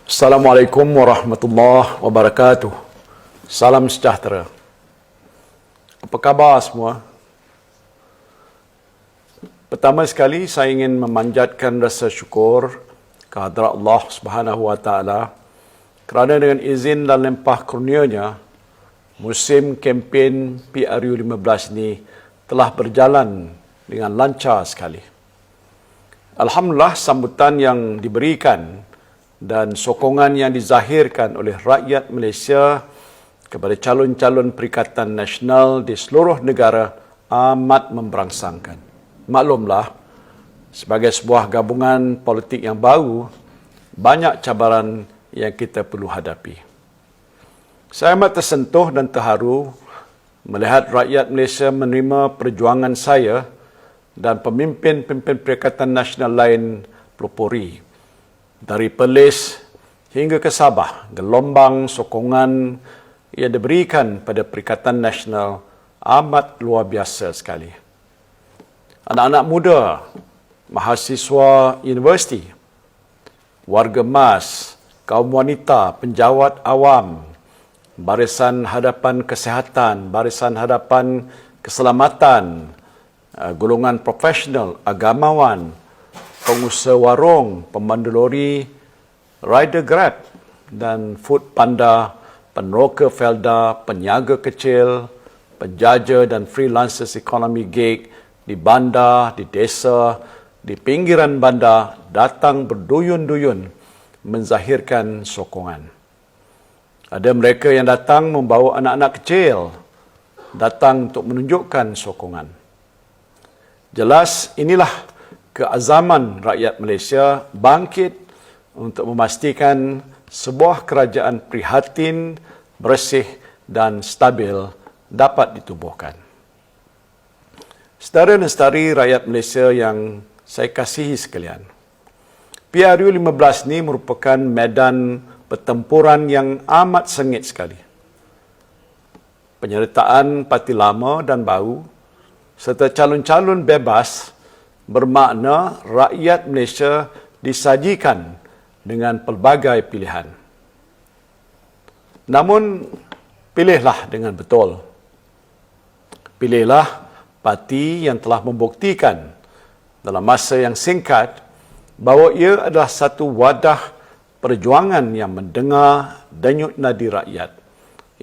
Assalamualaikum warahmatullahi wabarakatuh. Salam sejahtera. Apa khabar semua? Pertama sekali saya ingin memanjatkan rasa syukur kehadrat Allah Subhanahu wa taala kerana dengan izin dan limpah kurnia-Nya musim kempen PRU 15 ini telah berjalan dengan lancar sekali. Alhamdulillah, sambutan yang diberikan dan sokongan yang dizahirkan oleh rakyat Malaysia kepada calon-calon Perikatan Nasional di seluruh negara amat memberangsangkan. Maklumlah, sebagai sebuah gabungan politik yang baru, banyak cabaran yang kita perlu hadapi. Saya amat tersentuh dan terharu melihat rakyat Malaysia menerima perjuangan saya dan pemimpin-pemimpin Perikatan Nasional lain pelopori. Dari Perlis hingga ke Sabah, gelombang sokongan yang diberikan pada Perikatan Nasional amat luar biasa sekali. Anak-anak muda, mahasiswa universiti, warga emas, kaum wanita, penjawat awam, barisan hadapan kesihatan, barisan hadapan keselamatan, golongan profesional, agamawan, pengusaha warung, pemandu lori, rider Grab dan Food Panda, peneroka Felda, penjaga kecil, penjaja dan freelancers ekonomi gig di bandar, di desa, di pinggiran bandar datang berduyun-duyun menzahirkan sokongan. Ada mereka yang datang membawa anak-anak kecil, datang untuk menunjukkan sokongan. Jelas inilah keazaman rakyat Malaysia bangkit untuk memastikan sebuah kerajaan prihatin, bersih dan stabil dapat ditubuhkan. Saudara dan saudari rakyat Malaysia yang saya kasihi sekalian, PRU 15 ini merupakan medan pertempuran yang amat sengit sekali. Penyertaan parti lama dan baru serta calon-calon bebas bermakna rakyat Malaysia disajikan dengan pelbagai pilihan. Namun, pilihlah dengan betul. Pilihlah parti yang telah membuktikan dalam masa yang singkat bahawa ia adalah satu wadah perjuangan yang mendengar denyut nadi rakyat,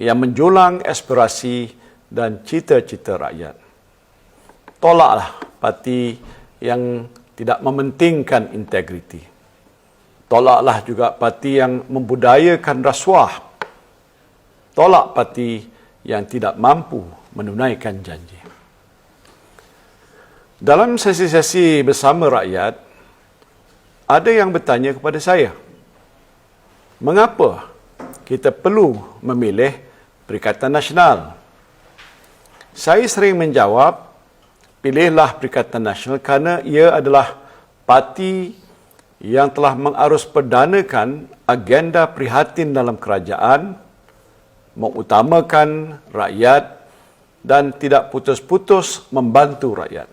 yang menjulang aspirasi dan cita-cita rakyat. Tolaklah parti yang tidak mementingkan integriti. Tolaklah juga parti yang membudayakan rasuah. Tolak parti yang tidak mampu menunaikan janji. Dalam sesi-sesi bersama rakyat, ada yang bertanya kepada saya, mengapa kita perlu memilih Perikatan Nasional? Saya sering menjawab, pilihlah Perikatan Nasional kerana ia adalah parti yang telah mengarus-perdanakan agenda prihatin dalam kerajaan, mengutamakan rakyat dan tidak putus-putus membantu rakyat.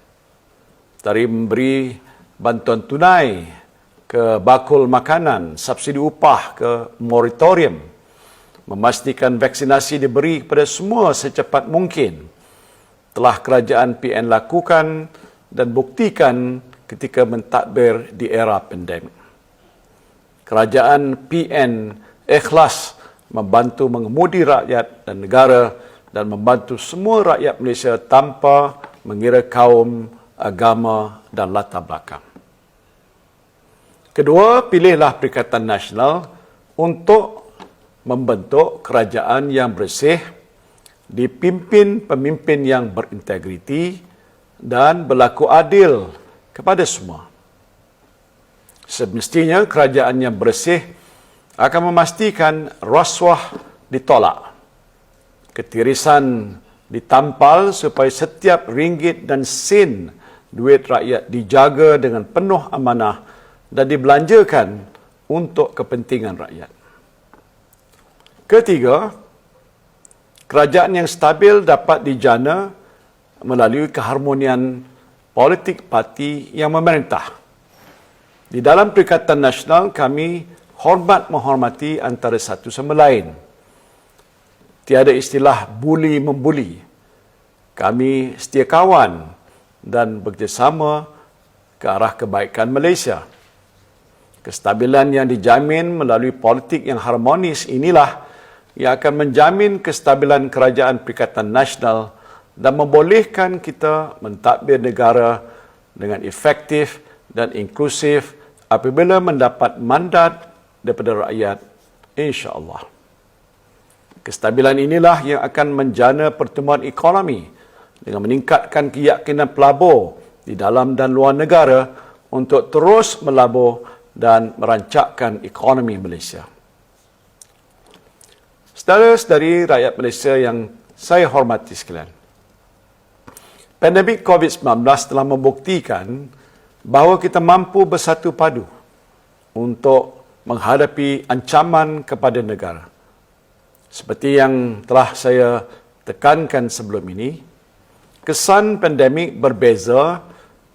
Dari memberi bantuan tunai ke bakul makanan, subsidi upah ke moratorium, memastikan vaksinasi diberi kepada semua secepat mungkin, telah kerajaan PN lakukan dan buktikan ketika mentadbir di era pandemik. Kerajaan PN ikhlas membantu mengemudi rakyat dan negara dan membantu semua rakyat Malaysia tanpa mengira kaum, agama dan latar belakang. Kedua, pilihlah Perikatan Nasional untuk membentuk kerajaan yang bersih, dipimpin pemimpin yang berintegriti dan berlaku adil kepada semua. Semestinya kerajaan yang bersih akan memastikan rasuah ditolak, ketirisan ditampal supaya setiap ringgit dan sen duit rakyat dijaga dengan penuh amanah dan dibelanjakan untuk kepentingan rakyat. Ketiga, kerajaan yang stabil dapat dijana melalui keharmonian politik parti yang memerintah. Di dalam Perikatan Nasional, kami hormat menghormati antara satu sama lain. Tiada istilah buli membuli. Kami setia kawan dan bekerjasama ke arah kebaikan Malaysia. Kestabilan yang dijamin melalui politik yang harmonis inilah yang akan menjamin kestabilan kerajaan Perikatan Nasional dan membolehkan kita mentadbir negara dengan efektif dan inklusif apabila mendapat mandat daripada rakyat, insya-Allah. Kestabilan inilah yang akan menjana pertumbuhan ekonomi dengan meningkatkan keyakinan pelabur di dalam dan luar negara untuk terus melabur dan merancakkan ekonomi Malaysia. Saudara-saudari rakyat Malaysia yang saya hormati sekalian, pandemik COVID-19 telah membuktikan bahawa kita mampu bersatu padu untuk menghadapi ancaman kepada negara. Seperti yang telah saya tekankan sebelum ini, kesan pandemik berbeza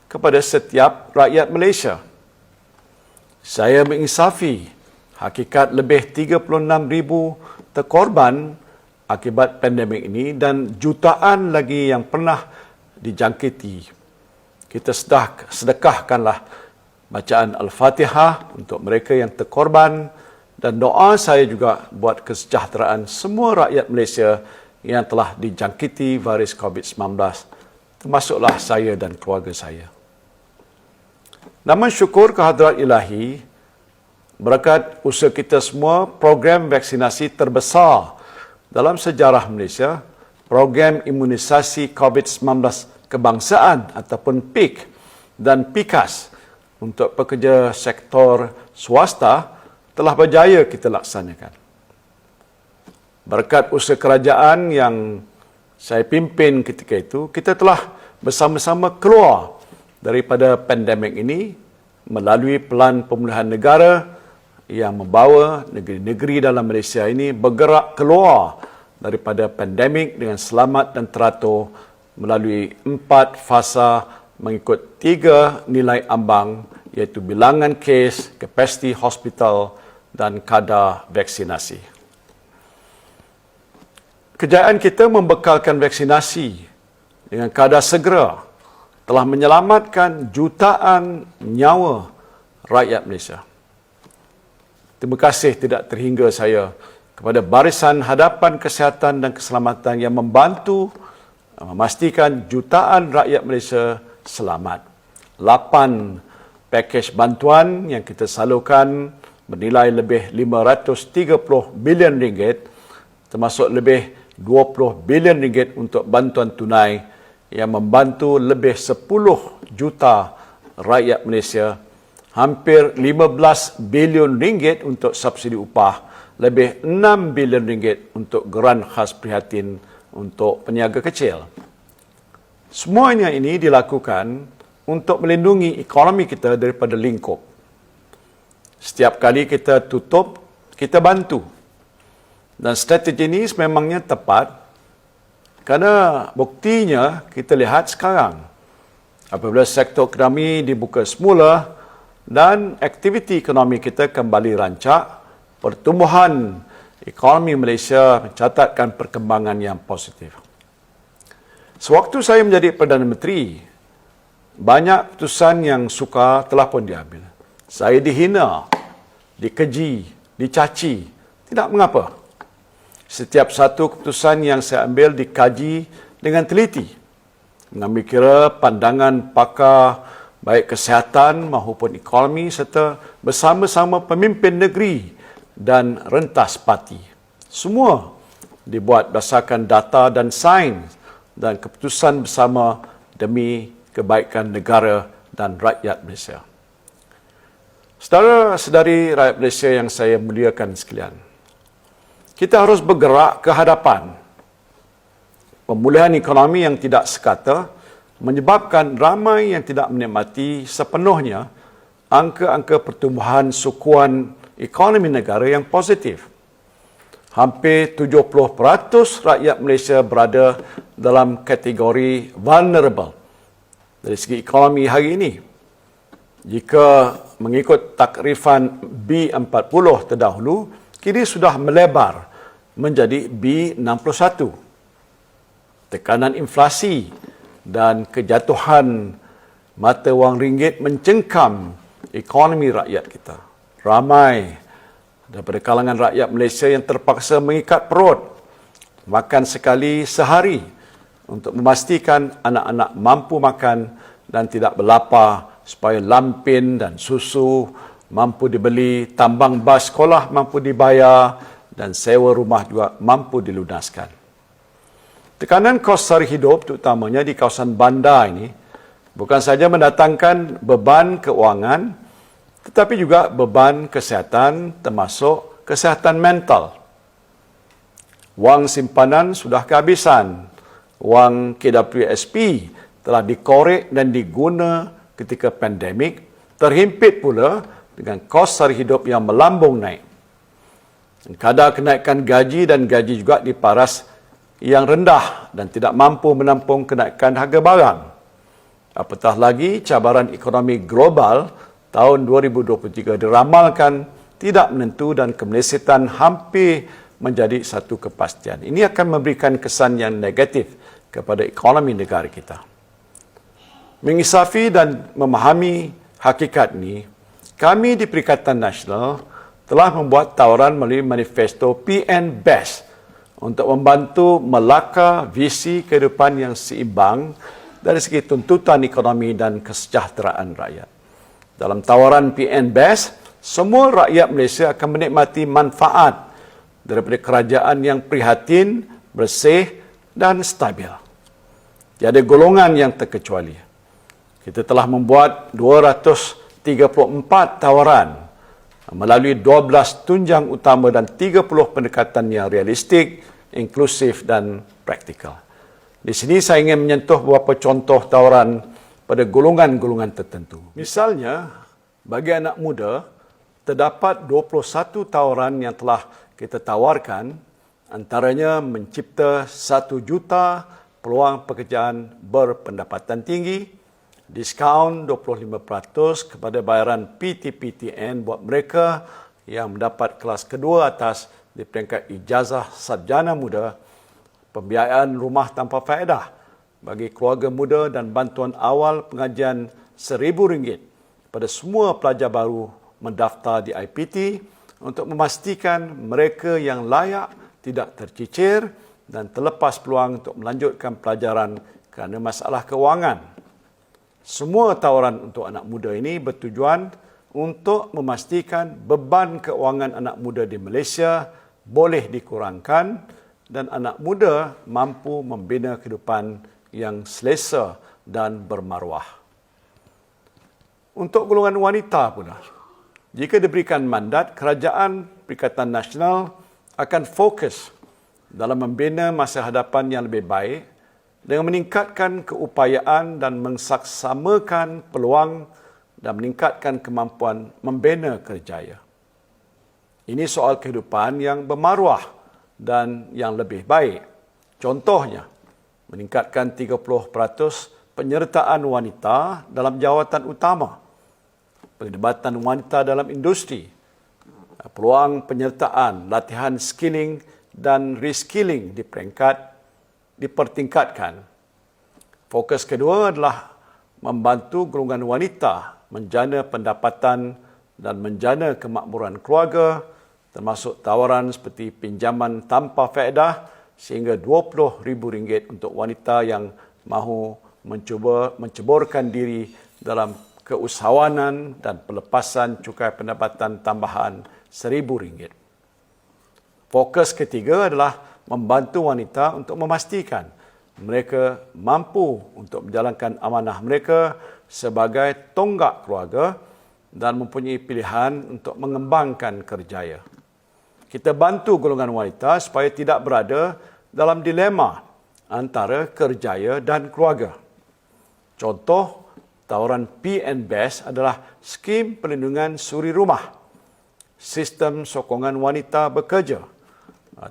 kepada setiap rakyat Malaysia. Saya menginsafi hakikat lebih 36,000 terkorban akibat pandemik ini dan jutaan lagi yang pernah dijangkiti. Kita sedekahkanlah bacaan Al-Fatihah untuk mereka yang terkorban dan doa saya juga buat kesejahteraan semua rakyat Malaysia yang telah dijangkiti virus COVID-19, termasuklah saya dan keluarga saya. Namun syukur kehadrat Ilahi, berkat usaha kita semua, program vaksinasi terbesar dalam sejarah Malaysia, program imunisasi COVID-19 kebangsaan ataupun PIK dan PIKAS untuk pekerja sektor swasta telah berjaya kita laksanakan. Berkat usaha kerajaan yang saya pimpin ketika itu, kita telah bersama-sama keluar daripada pandemik ini melalui pelan pemulihan negara yang membawa negeri-negeri dalam Malaysia ini bergerak keluar daripada pandemik dengan selamat dan teratur melalui 4 fasa mengikut 3 nilai ambang, iaitu bilangan kes, kapasiti hospital dan kadar vaksinasi. Kejayaan kita membekalkan vaksinasi dengan kadar segera telah menyelamatkan jutaan nyawa rakyat Malaysia. Terima kasih tidak terhingga saya kepada Barisan Hadapan Kesihatan dan Keselamatan yang membantu memastikan jutaan rakyat Malaysia selamat. 8 pakej bantuan yang kita salurkan bernilai lebih 530 bilion ringgit, termasuk lebih 20 bilion ringgit untuk bantuan tunai yang membantu lebih 10 juta rakyat Malaysia, hampir 15 bilion ringgit untuk subsidi upah, lebih 6 bilion ringgit untuk geran khas prihatin untuk peniaga kecil. Semuanya ini dilakukan untuk melindungi ekonomi kita daripada lingkup. Setiap kali kita tutup, kita bantu. Dan strategi ini memangnya tepat kerana buktinya kita lihat sekarang. Apabila sektor ekonomi dibuka semula dan aktiviti ekonomi kita kembali rancak, pertumbuhan ekonomi Malaysia mencatatkan perkembangan yang positif. Sewaktu saya menjadi Perdana Menteri, banyak keputusan yang sukar telah pun diambil. Saya dihina, dikeji, dicaci. Tidak mengapa. Setiap satu keputusan yang saya ambil dikaji dengan teliti, mengambil kira pandangan pakar baik kesihatan maupun ekonomi serta bersama-sama pemimpin negeri dan rentas parti. Semua dibuat berdasarkan data dan sains dan keputusan bersama demi kebaikan negara dan rakyat Malaysia. Saudara-saudari rakyat Malaysia yang saya muliakan sekalian, kita harus bergerak ke hadapan. Pemulihan ekonomi yang tidak sekata menyebabkan ramai yang tidak menikmati sepenuhnya angka-angka pertumbuhan sukuan ekonomi negara yang positif. Hampir 70% rakyat Malaysia berada dalam kategori vulnerable dari segi ekonomi hari ini. Jika mengikut takrifan B40 terdahulu, kini sudah melebar menjadi B61. Tekanan inflasi dan kejatuhan mata wang ringgit mencengkam ekonomi rakyat kita. Ramai daripada kalangan rakyat Malaysia yang terpaksa mengikat perut, makan sekali sehari untuk memastikan anak-anak mampu makan dan tidak berlapar, supaya lampin dan susu mampu dibeli, tambang bas sekolah mampu dibayar dan sewa rumah juga mampu dilunaskan. Tekanan kos sara hidup terutamanya di kawasan bandar ini bukan saja mendatangkan beban keuangan tetapi juga beban kesihatan termasuk kesihatan mental. Wang simpanan sudah kehabisan. Wang KWSP telah dikorek dan diguna ketika pandemik, terhimpit pula dengan kos sara hidup yang melambung naik. Kadar kenaikan gaji dan gaji juga diparas yang rendah dan tidak mampu menampung kenaikan harga barang. Apatah lagi, cabaran ekonomi global tahun 2023 diramalkan tidak menentu dan kemelesetan hampir menjadi satu kepastian. Ini akan memberikan kesan yang negatif kepada ekonomi negara kita. Mengisafi dan memahami hakikat ini, kami di Perikatan Nasional telah membuat tawaran melalui manifesto PN Best untuk membantu melakar visi kehidupan yang seimbang dari segi tuntutan ekonomi dan kesejahteraan rakyat. Dalam tawaran PN Best, semua rakyat Malaysia akan menikmati manfaat daripada kerajaan yang prihatin, bersih dan stabil. Tiada golongan yang terkecuali. Kita telah membuat 234 tawaran melalui 12 tunjang utama dan 30 pendekatan yang realistik, inklusif dan praktikal. Di sini saya ingin menyentuh beberapa contoh tawaran pada golongan-golongan tertentu. Misalnya, bagi anak muda, terdapat 21 tawaran yang telah kita tawarkan, antaranya mencipta 1 juta peluang pekerjaan berpendapatan tinggi, diskaun 25% kepada bayaran PTPTN buat mereka yang mendapat kelas kedua atas di peringkat ijazah sarjana muda, pembiayaan rumah tanpa faedah bagi keluarga muda dan bantuan awal pengajian RM1,000 pada semua pelajar baru mendaftar di IPT untuk memastikan mereka yang layak tidak tercicir dan terlepas peluang untuk melanjutkan pelajaran kerana masalah kewangan. Semua tawaran untuk anak muda ini bertujuan untuk memastikan beban keuangan anak muda di Malaysia boleh dikurangkan dan anak muda mampu membina kehidupan yang selesa dan bermaruah. Untuk golongan wanita pula, jika diberikan mandat, Kerajaan Perikatan Nasional akan fokus dalam membina masa hadapan yang lebih baik dengan meningkatkan keupayaan dan mensaksamakan peluang dan meningkatkan kemampuan membina kerjaya. Ini soal kehidupan yang bermaruah dan yang lebih baik. Contohnya, meningkatkan 30% penyertaan wanita dalam jawatan utama, penglibatan wanita dalam industri, peluang penyertaan, latihan skilling dan reskilling di peringkat dipertingkatkan. Fokus kedua adalah membantu golongan wanita menjana pendapatan dan menjana kemakmuran keluarga, termasuk tawaran seperti pinjaman tanpa faedah sehingga RM20,000 untuk wanita yang mahu menceburkan diri dalam keusahawanan dan pelepasan cukai pendapatan tambahan RM1,000. Fokus ketiga adalah membantu wanita untuk memastikan mereka mampu untuk menjalankan amanah mereka sebagai tonggak keluarga dan mempunyai pilihan untuk mengembangkan kerjaya. Kita bantu golongan wanita supaya tidak berada dalam dilema antara kerjaya dan keluarga. Contoh tawaran PN Best adalah skim perlindungan suri rumah, sistem sokongan wanita bekerja,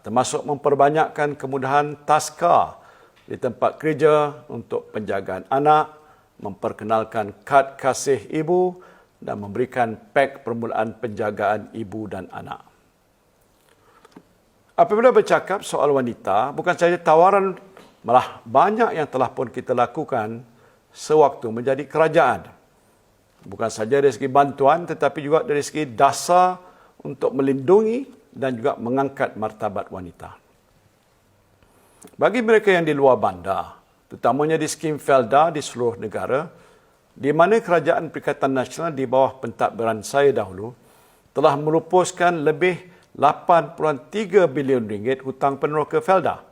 termasuk memperbanyakkan kemudahan taska di tempat kerja untuk penjagaan anak, memperkenalkan kad kasih ibu dan memberikan pek permulaan penjagaan ibu dan anak. Apabila bercakap soal wanita, bukan sahaja tawaran, malah banyak yang telah pun kita lakukan sewaktu menjadi kerajaan. Bukan sahaja dari segi bantuan, tetapi juga dari segi dasar untuk melindungi dan juga mengangkat martabat wanita. Bagi mereka yang di luar bandar, terutamanya di skim Felda di seluruh negara, di mana Kerajaan Perikatan Nasional di bawah pentadbiran saya dahulu telah melupuskan lebih 8.3 bilion ringgit hutang peneroka Felda.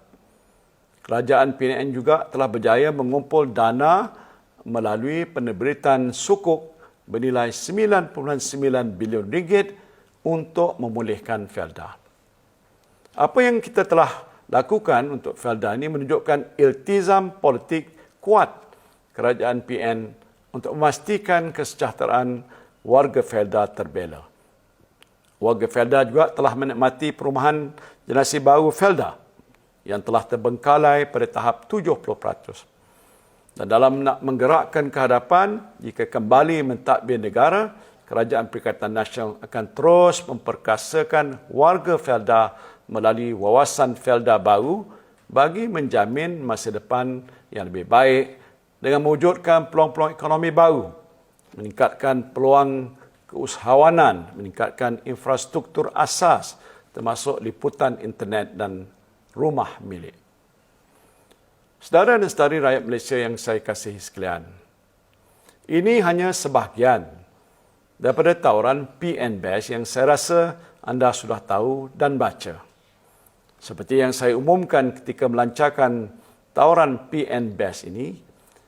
Kerajaan PNN juga telah berjaya mengumpul dana melalui penerbitan sukuk bernilai 9.9 bilion ringgit untuk memulihkan Felda. Apa yang kita telah lakukan untuk Felda ini menunjukkan iltizam politik kuat Kerajaan PN untuk memastikan kesejahteraan warga Felda terbela. Warga Felda juga telah menikmati perumahan generasi baru Felda yang telah terbengkalai pada tahap 70%. Dan dalam nak menggerakkan ke hadapan, jika kembali mentadbir negara, Kerajaan Perikatan Nasional akan terus memperkasakan warga Felda melalui wawasan Felda baru bagi menjamin masa depan yang lebih baik dengan mewujudkan peluang-peluang ekonomi baru, meningkatkan peluang keusahawanan, meningkatkan infrastruktur asas termasuk liputan internet dan rumah milik. Saudara dan saudari rakyat Malaysia yang saya kasihi sekalian, ini hanya sebahagian daripada tawaran PN Best yang saya rasa anda sudah tahu dan baca. Seperti yang saya umumkan ketika melancarkan tawaran PN Best ini,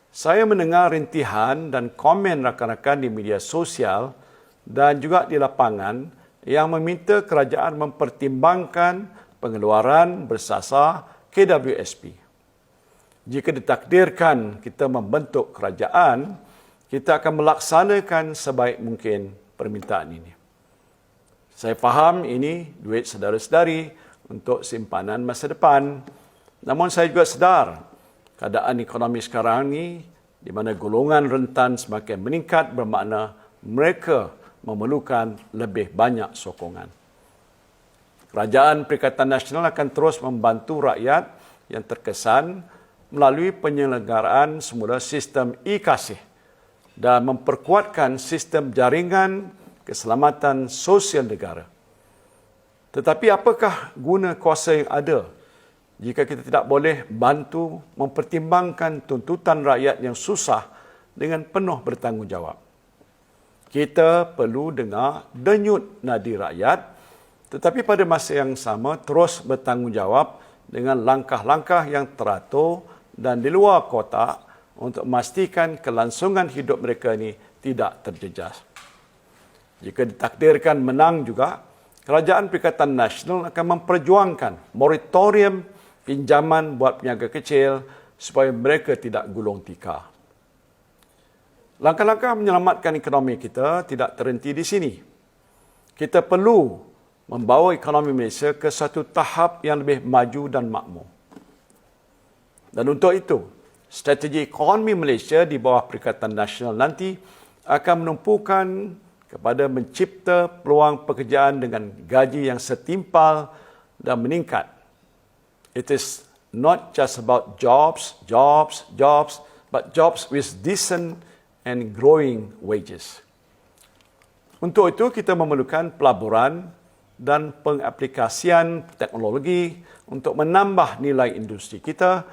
saya mendengar rintihan dan komen rakan-rakan di media sosial dan juga di lapangan yang meminta kerajaan mempertimbangkan pengeluaran bersasar KWSP. Jika ditakdirkan kita membentuk kerajaan, kita akan melaksanakan sebaik mungkin permintaan ini. Saya faham ini duit saudara-saudari untuk simpanan masa depan. Namun saya juga sedar keadaan ekonomi sekarang ini di mana golongan rentan semakin meningkat bermakna mereka memerlukan lebih banyak sokongan. Kerajaan Perikatan Nasional akan terus membantu rakyat yang terkesan melalui penyelenggaraan semula sistem e-kasih dan memperkuatkan sistem jaringan keselamatan sosial negara. Tetapi apakah guna kuasa yang ada jika kita tidak boleh bantu mempertimbangkan tuntutan rakyat yang susah dengan penuh bertanggungjawab? Kita perlu dengar denyut nadi rakyat, tetapi pada masa yang sama terus bertanggungjawab dengan langkah-langkah yang teratur dan di luar kotak untuk memastikan kelangsungan hidup mereka ini tidak terjejas. Jika ditakdirkan menang juga, Kerajaan Perikatan Nasional akan memperjuangkan moratorium pinjaman buat peniaga kecil supaya mereka tidak gulung tikar. Langkah-langkah menyelamatkan ekonomi kita tidak terhenti di sini. Kita perlu membawa ekonomi Malaysia ke satu tahap yang lebih maju dan makmur. Dan untuk itu, strategi ekonomi Malaysia di bawah Perikatan Nasional nanti akan menumpukan kepada mencipta peluang pekerjaan dengan gaji yang setimpal dan meningkat. It is not just about jobs, but jobs with decent and growing wages. Untuk itu, kita memerlukan pelaburan dan pengaplikasian teknologi untuk menambah nilai industri kita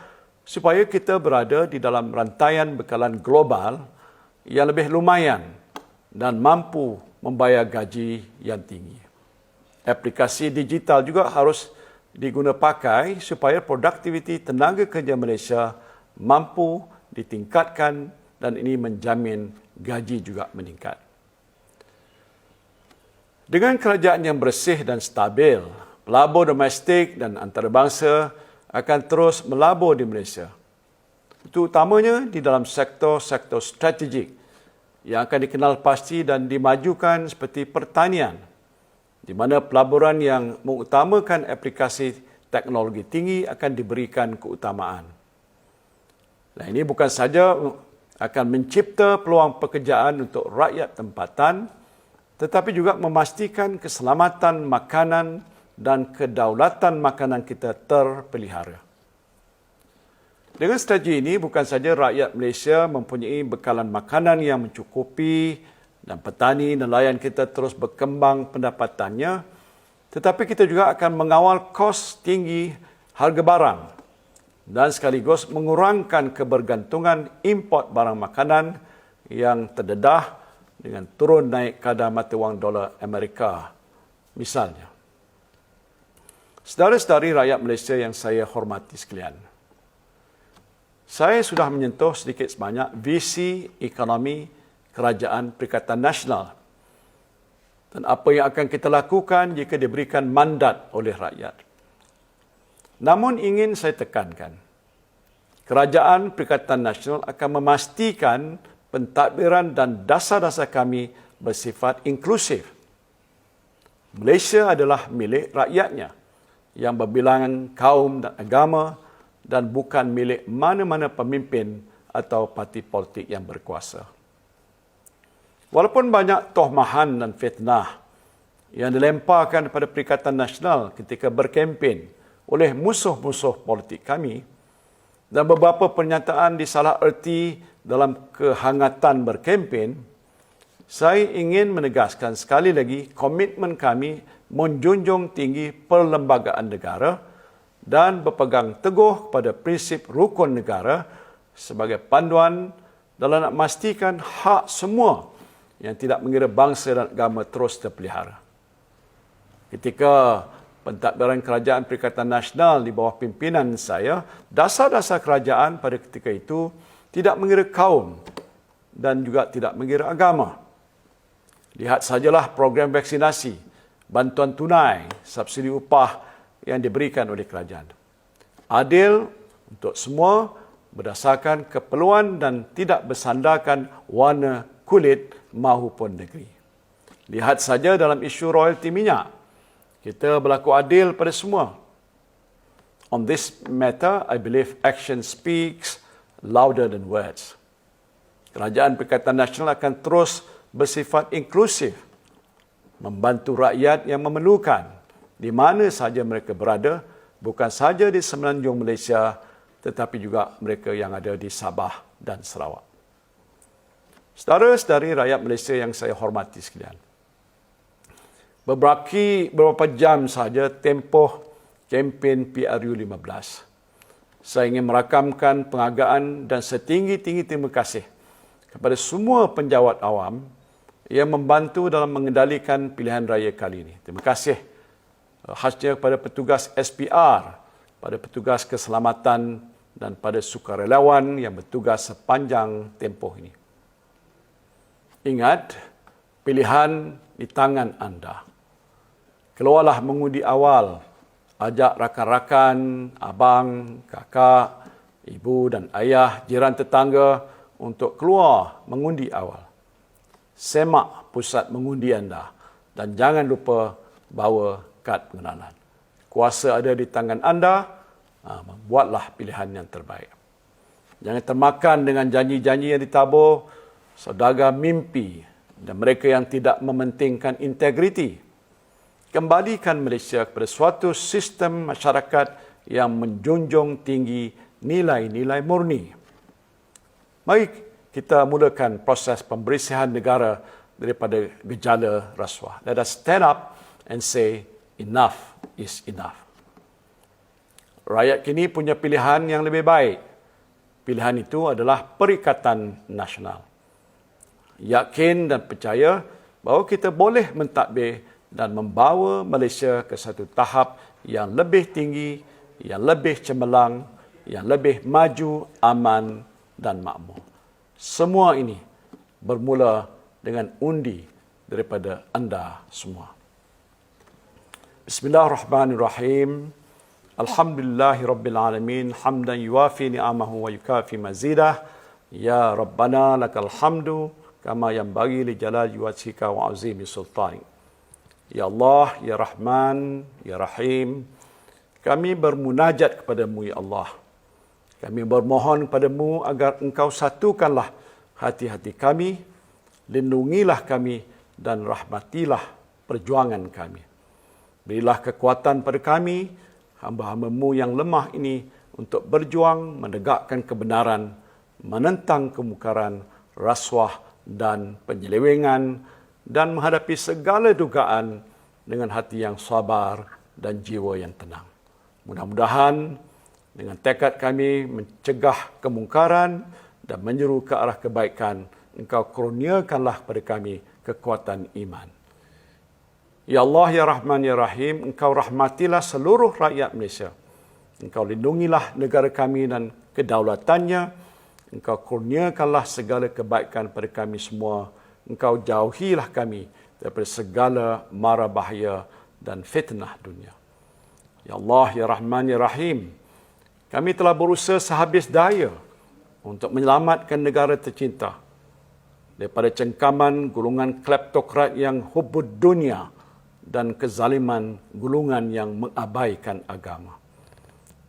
supaya kita berada di dalam rantaian bekalan global yang lebih lumayan dan mampu membayar gaji yang tinggi. Aplikasi digital juga harus diguna pakai supaya produktiviti tenaga kerja Malaysia mampu ditingkatkan dan ini menjamin gaji juga meningkat. Dengan kerajaan yang bersih dan stabil, pelabur domestik dan antarabangsa akan terus melabur di Malaysia. Itu utamanya di dalam sektor-sektor strategik yang akan dikenal pasti dan dimajukan seperti pertanian, di mana pelaburan yang mengutamakan aplikasi teknologi tinggi akan diberikan keutamaan. Nah, ini bukan saja akan mencipta peluang pekerjaan untuk rakyat tempatan, tetapi juga memastikan keselamatan makanan dan kedaulatan makanan kita terpelihara. Dengan strategi ini, bukan saja rakyat Malaysia mempunyai bekalan makanan yang mencukupi dan petani nelayan kita terus berkembang pendapatannya, tetapi kita juga akan mengawal kos tinggi harga barang dan sekaligus mengurangkan kebergantungan import barang makanan yang terdedah dengan turun naik kadar mata wang dolar Amerika misalnya. Saudara-saudari rakyat Malaysia yang saya hormati sekalian, saya sudah menyentuh sedikit sebanyak visi ekonomi Kerajaan Perikatan Nasional dan apa yang akan kita lakukan jika diberikan mandat oleh rakyat. Namun ingin saya tekankan, Kerajaan Perikatan Nasional akan memastikan pentadbiran dan dasar-dasar kami bersifat inklusif. Malaysia adalah milik rakyatnya yang berbilangan kaum dan agama dan bukan milik mana-mana pemimpin atau parti politik yang berkuasa. Walaupun banyak tohmahan dan fitnah yang dilemparkan kepada Perikatan Nasional ketika berkempen oleh musuh-musuh politik kami dan beberapa pernyataan disalah erti dalam kehangatan berkempen, saya ingin menegaskan sekali lagi komitmen kami menjunjung tinggi perlembagaan negara dan berpegang teguh pada prinsip rukun negara sebagai panduan dalam nak memastikan hak semua yang tidak mengira bangsa dan agama terus terpelihara. Ketika pentadbiran Kerajaan Perikatan Nasional di bawah pimpinan saya, dasar-dasar kerajaan pada ketika itu tidak mengira kaum dan juga tidak mengira agama. Lihat sajalah program vaksinasi, bantuan tunai, subsidi upah yang diberikan oleh kerajaan. Adil untuk semua berdasarkan keperluan dan tidak bersandarkan warna kulit maupun negeri. Lihat saja dalam isu royalti minyak. Kita berlaku adil pada semua. On this matter, I believe action speaks louder than words. Kerajaan Perikatan Nasional akan terus bersifat inklusif, membantu rakyat yang memerlukan di mana sahaja mereka berada, bukan sahaja di semenanjung Malaysia, tetapi juga mereka yang ada di Sabah dan Sarawak. Saudara-saudari rakyat Malaysia yang saya hormati sekalian, beberapa jam sahaja tempoh kempen PRU 15. Saya ingin merakamkan penghargaan dan setinggi-tinggi terima kasih kepada semua penjawat awam yang membantu dalam mengendalikan pilihan raya kali ini. Terima kasih khasnya kepada petugas SPR, pada petugas keselamatan dan pada sukarelawan yang bertugas sepanjang tempoh ini. Ingat, pilihan di tangan anda. Keluarlah mengundi awal, ajak rakan-rakan, abang, kakak, ibu dan ayah, jiran tetangga untuk keluar mengundi awal. Semak pusat mengundi anda dan jangan lupa bawa kad pengenalan. Kuasa ada di tangan anda, buatlah pilihan yang terbaik. Jangan termakan dengan janji-janji yang ditabur saudagar mimpi dan mereka yang tidak mementingkan integriti. Kembalikan Malaysia kepada suatu sistem masyarakat yang menjunjung tinggi nilai-nilai murni. Mari kita mulakan proses pembersihan negara daripada gejala rasuah. Let us stand up and say, enough is enough. Rakyat kini punya pilihan yang lebih baik. Pilihan itu adalah Perikatan Nasional. Yakin dan percaya bahawa kita boleh mentadbir dan membawa Malaysia ke satu tahap yang lebih tinggi, yang lebih cemerlang, yang lebih maju, aman dan makmur. Semua ini bermula dengan undi daripada anda semua. Bismillahirrahmanirrahim. Alhamdulillahirabbil alamin, hamdan yuwafi ni'amahu wa yukafi mazidah. Ya Rabbana lakal hamdu kama yanbaghi li jalali wajhika wa azimi sultanik. Ya Allah, Ya Rahman, Ya Rahim, kami bermunajat kepadamu, Ya Allah. Kami bermohon kepadamu agar engkau satukanlah hati-hati kami, lindungilah kami dan rahmatilah perjuangan kami. Berilah kekuatan pada kami, hamba-hamba-Mu yang lemah ini, untuk berjuang menegakkan kebenaran, menentang kemungkaran, rasuah dan penyelewengan, dan menghadapi segala dugaan dengan hati yang sabar dan jiwa yang tenang. Mudah-mudahan dengan tekad kami mencegah kemungkaran dan menyeru ke arah kebaikan, Engkau kurniakanlah pada kami kekuatan iman. Ya Allah, Ya Rahman, Ya Rahim, Engkau rahmatilah seluruh rakyat Malaysia. Engkau lindungilah negara kami dan kedaulatannya. Engkau kurniakanlah segala kebaikan pada kami semua. Engkau jauhilah kami daripada segala mara bahaya dan fitnah dunia. Ya Allah, Ya Rahman, Ya Rahim, kami telah berusaha sehabis daya untuk menyelamatkan negara tercinta daripada cengkaman golongan kleptokrat yang hubud dunia dan kezaliman golongan yang mengabaikan agama.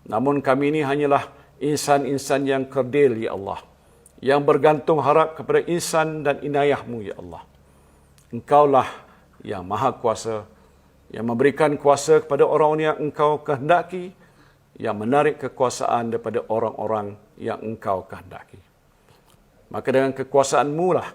Namun kami ini hanyalah insan-insan yang kerdil, Ya Allah, yang bergantung harap kepada insan dan inayah-Mu, Ya Allah. Engkaulah yang Maha Kuasa, yang memberikan kuasa kepada orang-orang yang Engkau kehendaki, yang menarik kekuasaan daripada orang-orang yang Engkau kehendaki. Maka dengan kekuasaan-Mu lah,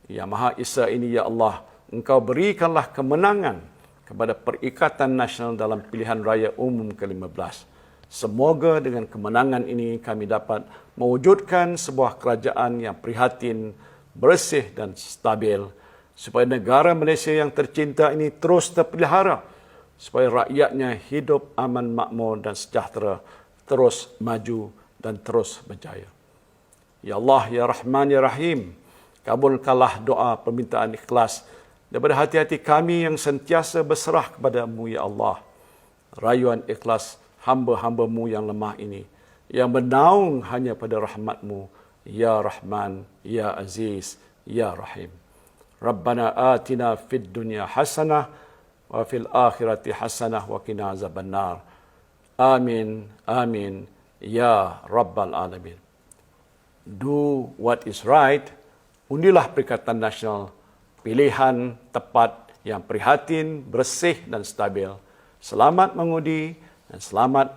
yang Maha Esa ini, Ya Allah, Engkau berikanlah kemenangan kepada Perikatan Nasional dalam pilihan raya umum ke-15. Semoga dengan kemenangan ini kami dapat mewujudkan sebuah kerajaan yang prihatin, bersih dan stabil, supaya negara Malaysia yang tercinta ini terus terpelihara, supaya rakyatnya hidup aman, makmur dan sejahtera, terus maju dan terus berjaya. Ya Allah, Ya Rahman, Ya Rahim, kabulkanlah doa permintaan ikhlas daripada hati-hati kami yang sentiasa berserah kepada-Mu, Ya Allah. Rayuan ikhlas hamba-hamba-Mu yang lemah ini, yang bernaung hanya pada rahmat-Mu, Ya Rahman, Ya Aziz, Ya Rahim. Rabbana atina fid dunya hasanah wa fil akhirati hasanah wa qina azabannar. Amin, amin, Ya Rabbal Alamin. Do what is right. Undilah Perikatan Nasional, pilihan tepat yang prihatin, bersih dan stabil. Selamat mengundi dan selamat,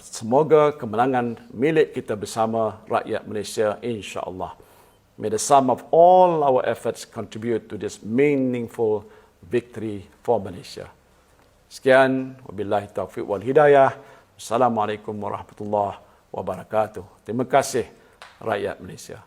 semoga kemenangan milik kita bersama rakyat Malaysia, insya-Allah. May the sum of all our efforts contribute to this meaningful victory for Malaysia. Sekian, wabillahi taufiq wal hidayah. Assalamualaikum warahmatullahi wabarakatuh. Terima kasih rakyat Malaysia.